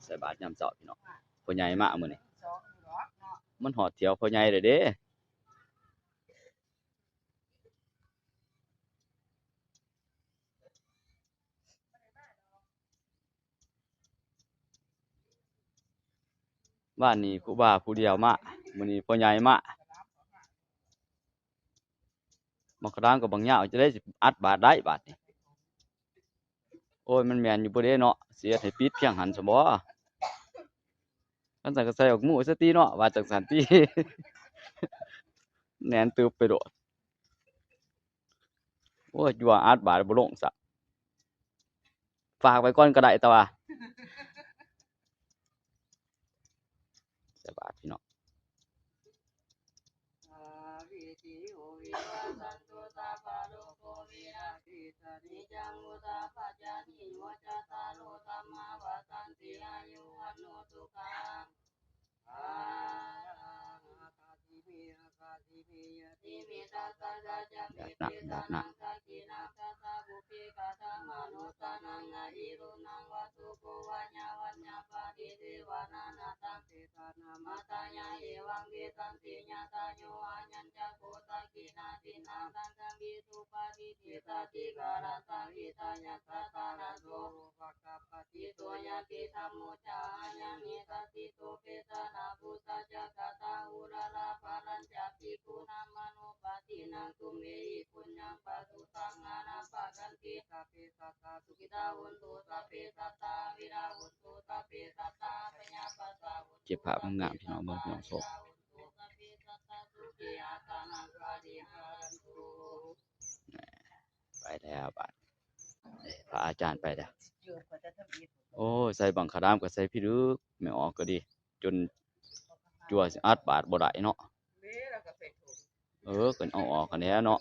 ใส่บาตรยามเช้าพี่น้องพ่อใหญ่มามื้อนี้มันหอดเที่ยวพ่อใหญ่เลยเด้บ้านนี้ครูบาผู้เดียวมามื้อนี้พ่อใหญ่มาบักกระดามกับบางยาวจะได้สิอัดบาตรได้บาดนี้โอ้ยมันแม่นอยู่บ่เด้เนาะเสียให้ปิดเพียงหันซะบ่คันซั่นก็ใส่ออกหมู่ซะติเนาะว่าจังซั่นติ แหน่นตึบไปโดดโอ้ยอยู่ว่าอัดบาตรบ่ลงซะฝากไว้ก่อนก็ได้แต่ว่าใส่บาตรพี่น้องดาบหนักเก็บภาพงามๆพี่น้องเบิ่งพี่น้องชมไปแล้วบาดพระอาจารย์ไปแล้วโอ้ใส่บังคารามก็ใส่พี่ลึกไม่ออกก็ดีจนจั่วสิอัดบาดบ่ได้เนาะเพิ่นเอาออกกันแหน่เนาะ